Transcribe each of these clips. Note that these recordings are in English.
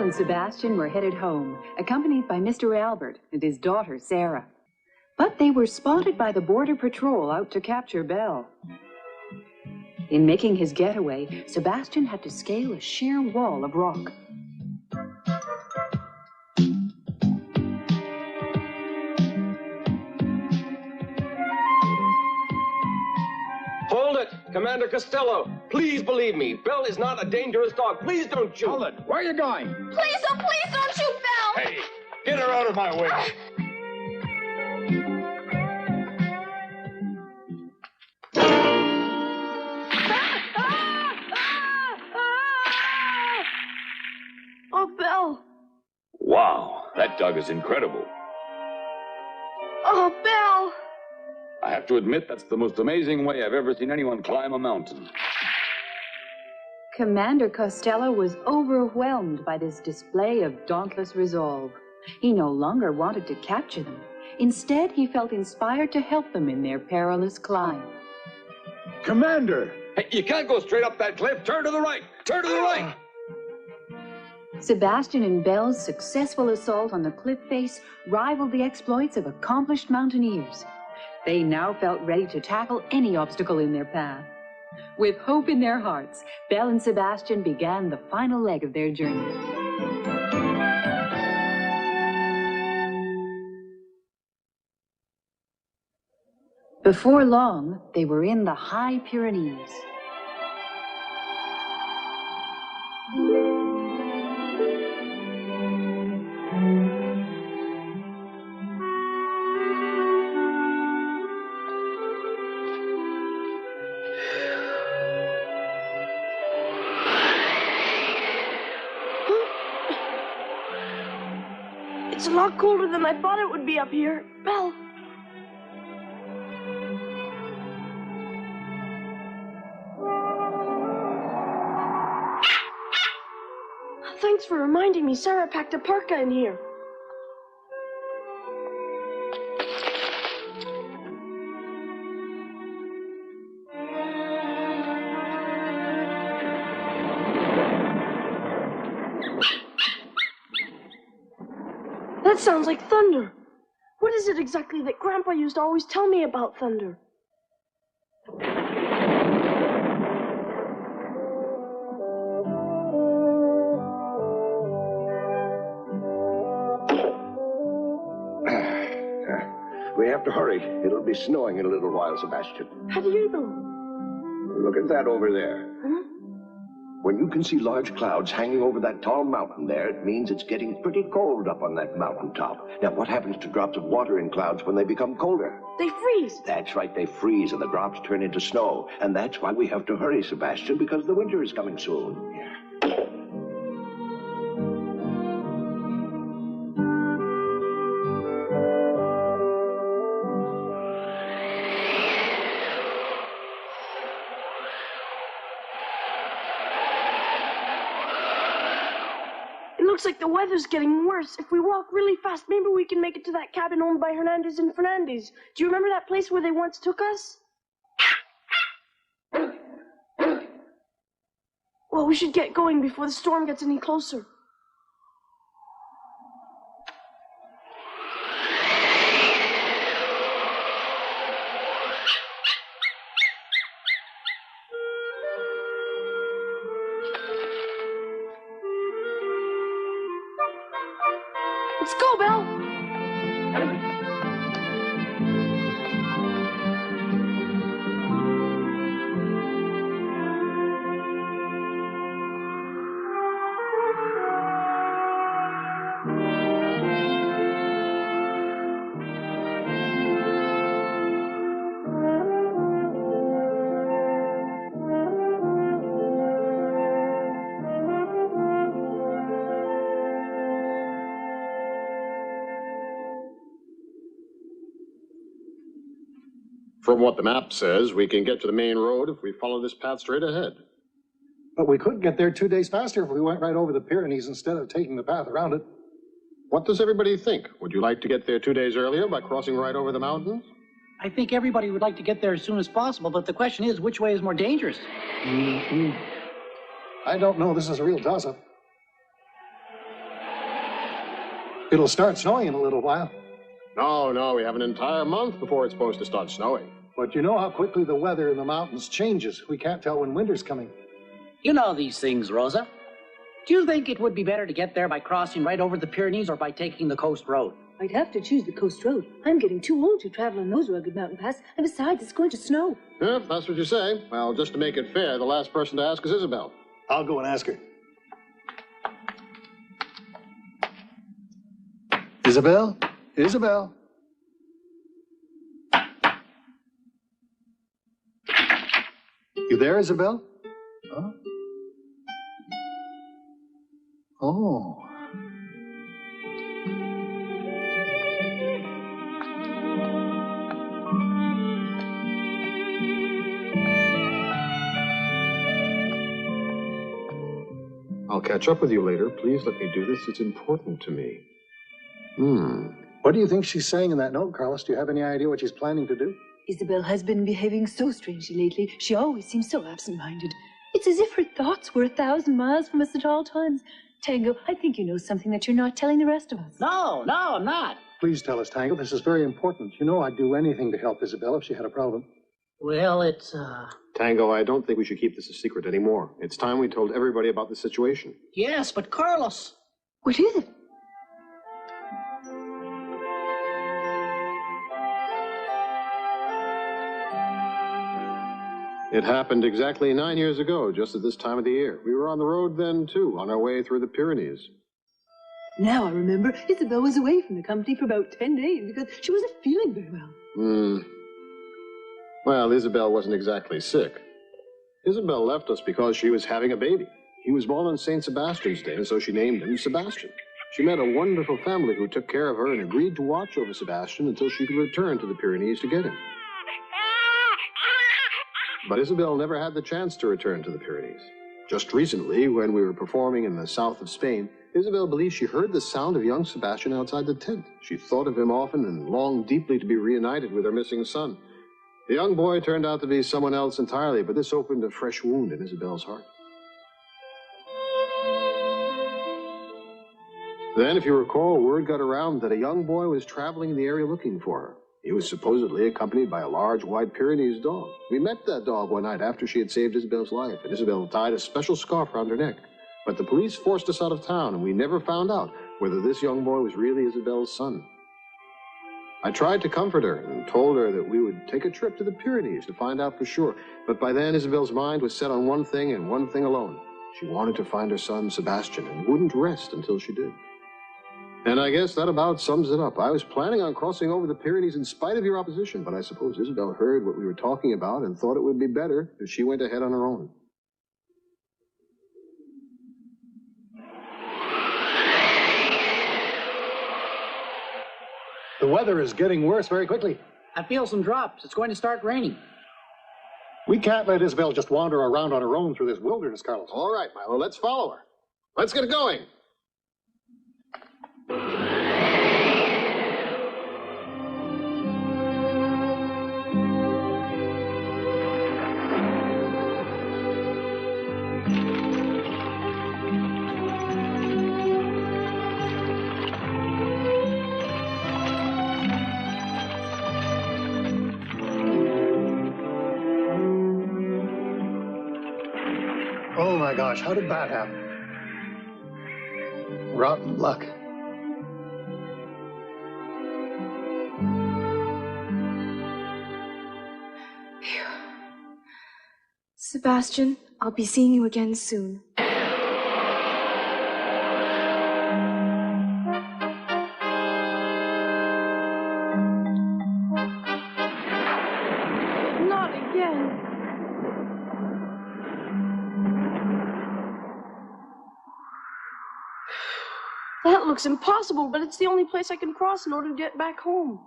and Sebastian were headed home, accompanied by Mr. Albert and his daughter, Sarah. But they were spotted by the border patrol out to capture Belle. In making his getaway, Sebastian had to scale a sheer wall of rock. Hold it! Commander Costello, please believe me. Belle is not a dangerous dog. Please don't shoot. Hold it. Where are you going? Please don't shoot Belle! Hey, get her out of my way. Oh, Belle! Wow, that dog is incredible. Oh, Belle! I have to admit, that's the most amazing way I've ever seen anyone climb a mountain. Commander Costello was overwhelmed by this display of dauntless resolve. He no longer wanted to capture them. Instead, he felt inspired to help them in their perilous climb. Commander! Hey, you can't go straight up that cliff. Turn to the right. Turn to the right. Sebastian and Belle's successful assault on the cliff face rivaled the exploits of accomplished mountaineers. They now felt ready to tackle any obstacle in their path. With hope in their hearts, Belle and Sebastian began the final leg of their journey. Before long, they were in the high Pyrenees. It's a lot colder than I thought it would be up here. Belle! Thanks for reminding me Sarah packed a parka in here. That sounds like thunder. What is it exactly that Grandpa used to always tell me about thunder? We have to hurry. It'll be snowing in a little while, Sebastian. How do you know? Look at that over there. Huh? When you can see large clouds hanging over that tall mountain there, it means it's getting pretty cold up on that mountaintop. Now, what happens to drops of water in clouds when they become colder? They freeze. That's right, they freeze and the drops turn into snow. And that's why we have to hurry, Sebastian, because the winter is coming soon. Looks like the weather's getting worse. If we walk really fast, maybe we can make it to that cabin owned by Hernandez and Fernandez. Do you remember that place where they once took us? Well, we should get going before the storm gets any closer. Let's go, Belle. From what the map says, we can get to the main road if we follow this path straight ahead. But we could get there 2 days faster if we went right over the Pyrenees instead of taking the path around it. What does everybody think? Would you like to get there 2 days earlier by crossing right over the mountains? I think everybody would like to get there as soon as possible, but the question is, which way is more dangerous? I don't know. This is a real toss-up. It'll start snowing in a little while. No, we have an entire month before it's supposed to start snowing. But you know how quickly the weather in the mountains changes. We can't tell when winter's coming. You know these things, Rosa. Do you think it would be better to get there by crossing right over the Pyrenees or by taking the coast road? I'd have to choose the coast road. I'm getting too old to travel on those rugged mountain paths, and besides, it's going to snow. Yeah, if that's what you say. Well, just to make it fair, the last person to ask is Isabel. I'll go and ask her. Isabel? Isabel? You there, Isabel? Huh? Oh. I'll catch up with you later. Please let me do this. It's important to me. What do you think she's saying in that note, Carlos? Do you have any idea what she's planning to do? Isabel has been behaving so strangely lately. She always seems so absent-minded. It's as if her thoughts were 1,000 miles from us at all times. Tango, I think you know something that you're not telling the rest of us. No, I'm not. Please tell us, Tango. This is very important. You know I'd do anything to help Isabel if she had a problem. Well, it's, Tango, I don't think we should keep this a secret anymore. It's time we told everybody about the situation. Yes, but Carlos. What is it? It happened exactly 9 years ago, just at this time of the year. We were on the road then, too, on our way through the Pyrenees. Now I remember, Isabel was away from the company for about 10 days because she wasn't feeling very well. Well, Isabel wasn't exactly sick. Isabel left us because she was having a baby. He was born on St. Sebastian's Day, and so she named him Sebastian. She met a wonderful family who took care of her and agreed to watch over Sebastian until she could return to the Pyrenees to get him. But Isabel never had the chance to return to the Pyrenees. Just recently, when we were performing in the south of Spain, Isabel believed she heard the sound of young Sebastian outside the tent. She thought of him often and longed deeply to be reunited with her missing son. The young boy turned out to be someone else entirely, but this opened a fresh wound in Isabel's heart. Then, if you recall, word got around that a young boy was traveling in the area looking for her. He was supposedly accompanied by a large white Pyrenees dog. We met that dog one night after she had saved Isabel's life, and Isabel tied a special scarf around her neck. But the police forced us out of town, and we never found out whether this young boy was really Isabel's son. I tried to comfort her and told her that we would take a trip to the Pyrenees to find out for sure. But by then, Isabel's mind was set on one thing and one thing alone. She wanted to find her son, Sebastian, and wouldn't rest until she did. And I guess that about sums it up. I was planning on crossing over the Pyrenees in spite of your opposition, but I suppose Isabel heard what we were talking about and thought it would be better if she went ahead on her own. The weather is getting worse very quickly. I feel some drops. It's going to start raining. We can't let Isabel just wander around on her own through this wilderness, Carlos. All right, Milo, let's follow her. Let's get going. Oh my gosh, how did that happen? Rotten luck. Sebastian, I'll be seeing you again soon. Not again. That looks impossible, but it's the only place I can cross in order to get back home.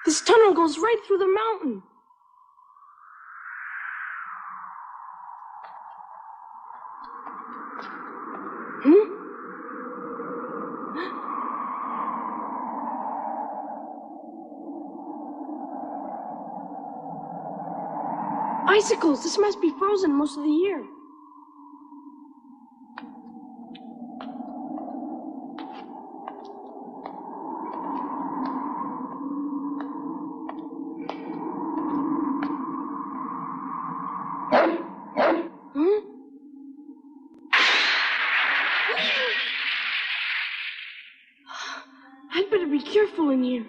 This tunnel goes right through the mountain. Icicles! This must be frozen most of the year. I'd better be careful in here.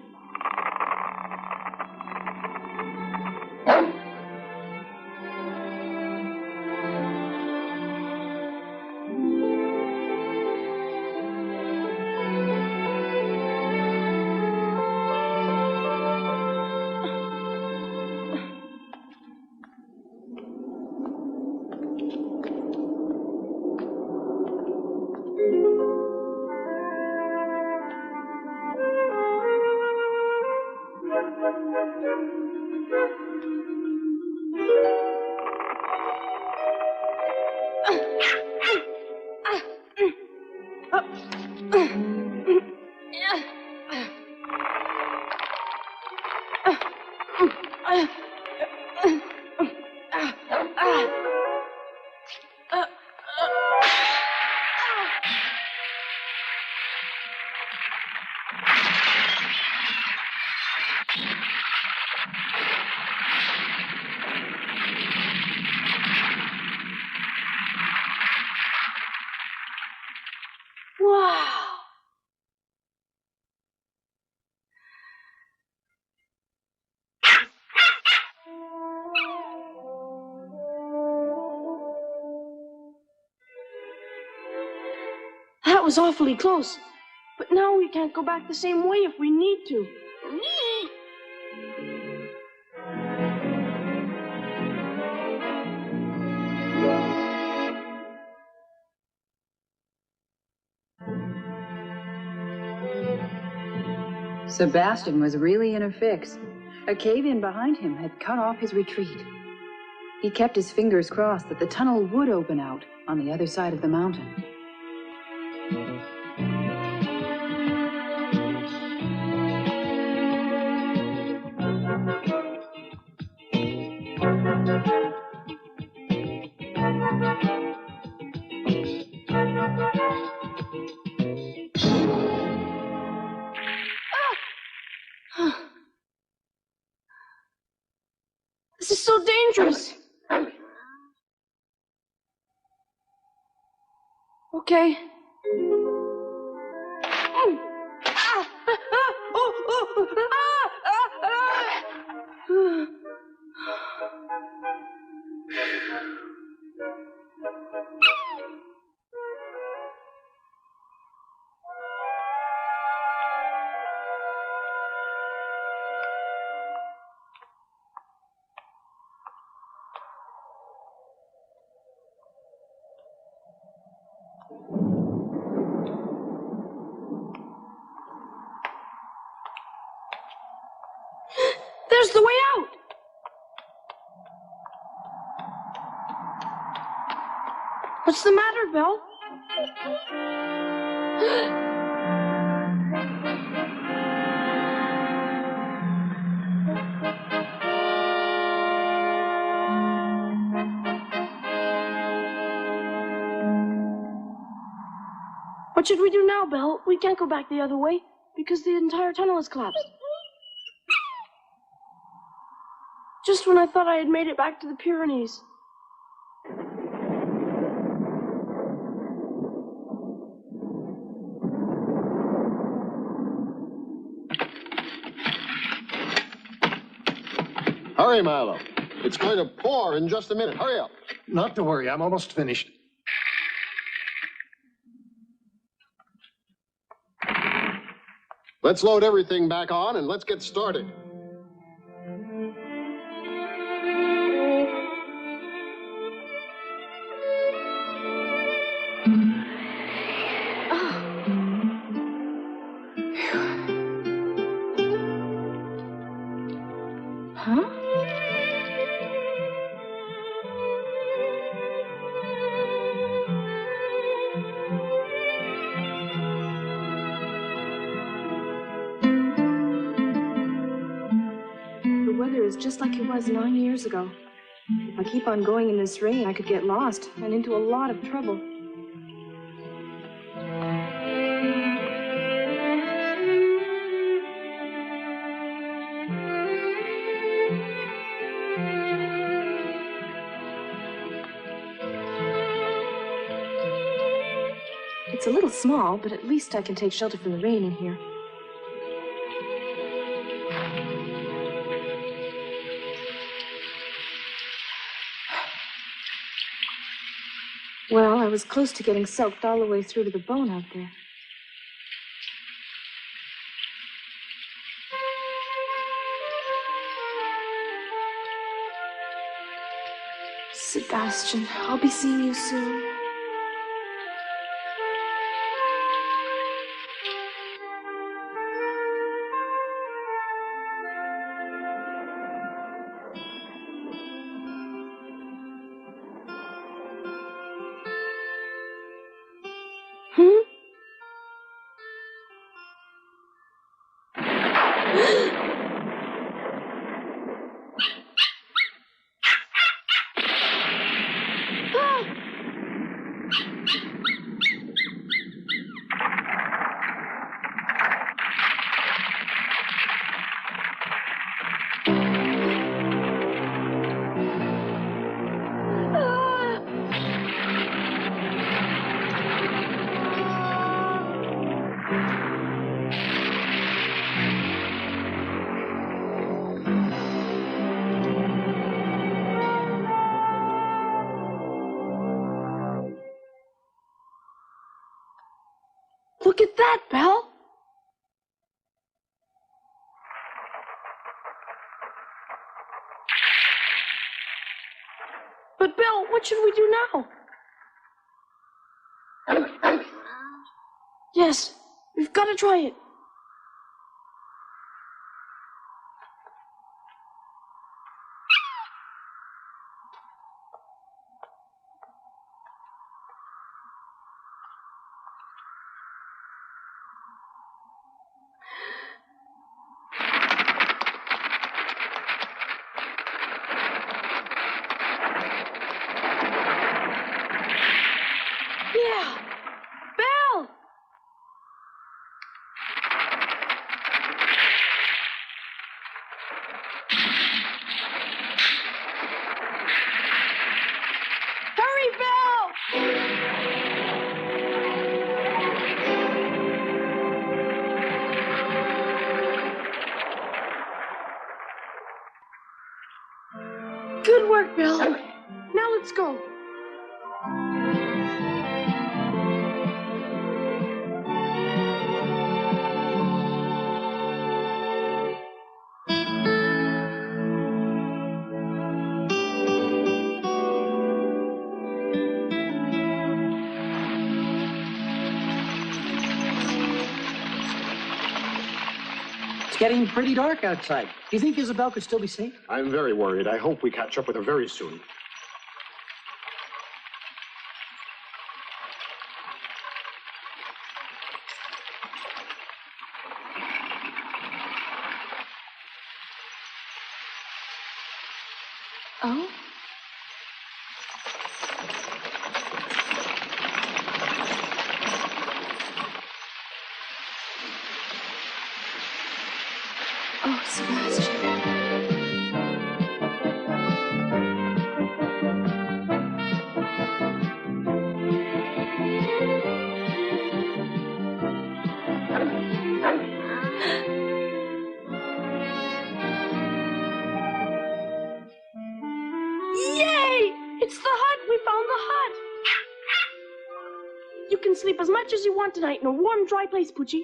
Wow! That was awfully close. But now we can't go back the same way if we need to. Sebastian was really in a fix. A cave-in behind him had cut off his retreat. He kept his fingers crossed that the tunnel would open out on the other side of the mountain. This is so dangerous. Okay. There's the way out! What's the matter, Belle? What should we do now, Belle? We can't go back the other way because the entire tunnel has collapsed. Just when I thought I had made it back to the Pyrenees. Hurry, Milo. It's going to pour in just a minute. Hurry up. Not to worry, I'm almost finished. Let's load everything back on and let's get started. Just like it was 9 years ago. If I keep on going in this rain, I could get lost and into a lot of trouble. It's a little small, but at least I can take shelter from the rain in here. Well, I was close to getting soaked all the way through to the bone out there. Sebastian, I'll be seeing you soon. Look at that, Belle! But, Belle, what should we do now? Yes, we've got to try it. Yeah! Belle! Hurry, Belle! Good work, Belle. Now let's go. It's getting pretty dark outside. Do you think Isabel could still be safe? I'm very worried. I hope we catch up with her very soon. Oh? Oh, Sebastian. Yay! It's the hut! We found the hut! You can sleep as much as you want tonight in a warm, dry place, Poochie.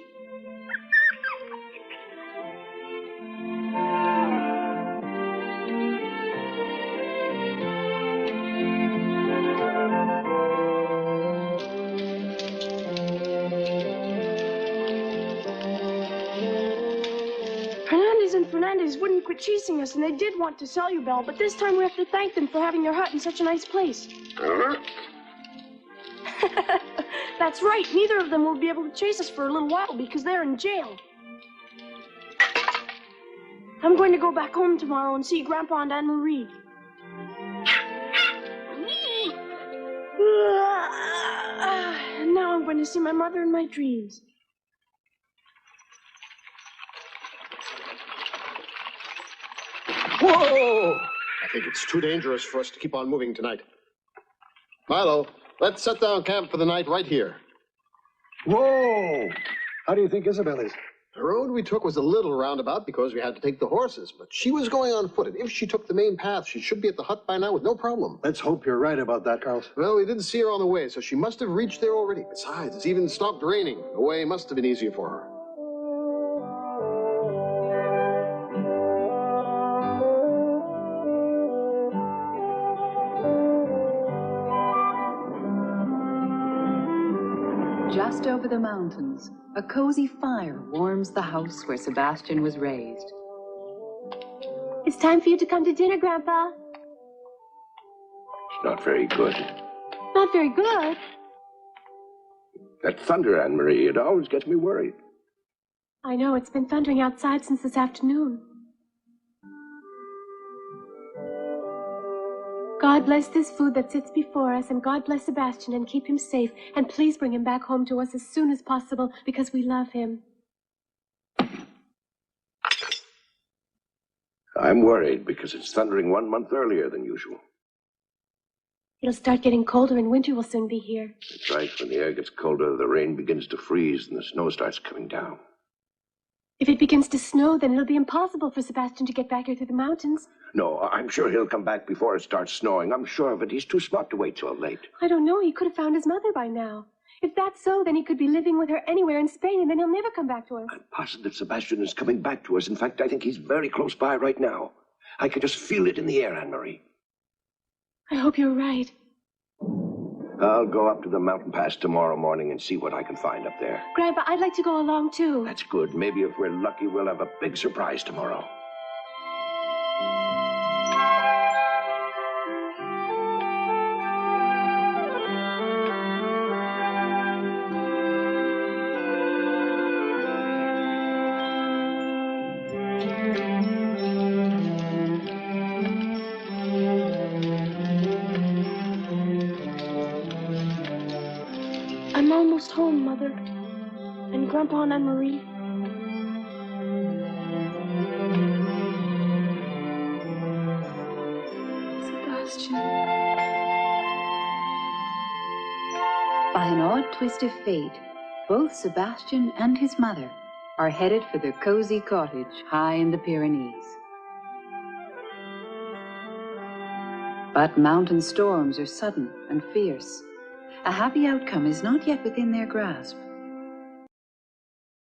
Fernandez wouldn't quit chasing us, and they did want to sell you, Belle, but this time we have to thank them for having their hut in such a nice place. That's right. Neither of them will be able to chase us for a little while because they're in jail. I'm going to go back home tomorrow and see Grandpa and Annemarie. Now I'm going to see my mother in my dreams. Whoa! I think it's too dangerous for us to keep on moving tonight. Milo, let's set down camp for the night right here. Whoa! How do you think Isabel is? The road we took was a little roundabout because we had to take the horses, but she was going on foot, and if she took the main path, she should be at the hut by now with no problem. Let's hope you're right about that, Carlos. Well, we didn't see her on the way, so she must have reached there already. Besides, it's even stopped raining. The way must have been easier for her. Just over the mountains, a cozy fire warms the house where Sebastian was raised. It's time for you to come to dinner, Grandpa. It's not very good. Not very good. That thunder, Annemarie, it always gets me worried. I know, it's been thundering outside since this afternoon. God bless this food that sits before us, and God bless Sebastian and keep him safe, and please bring him back home to us as soon as possible, because we love him. I'm worried because it's thundering 1 month earlier than usual. It'll start getting colder and winter will soon be here. That's right. When the air gets colder, the rain begins to freeze and the snow starts coming down. If it begins to snow, then it'll be impossible for Sebastian to get back here through the mountains. No, I'm sure he'll come back before it starts snowing. I'm sure of it. He's too smart to wait till late. I don't know. He could have found his mother by now. If that's so, then he could be living with her anywhere in Spain, and then he'll never come back to us. I'm positive Sebastian is coming back to us. In fact, I think he's very close by right now. I can just feel it in the air, Annemarie. I hope you're right. I'll go up to the mountain pass tomorrow morning and see what I can find up there. Grandpa, I'd like to go along, too. That's good. Maybe if we're lucky, we'll have a big surprise tomorrow. I'm almost home, Mother. And Grandpa and Annemarie. Sebastian. By an odd twist of fate, both Sebastian and his mother are headed for the cozy cottage high in the Pyrenees. But mountain storms are sudden and fierce. A happy outcome is not yet within their grasp.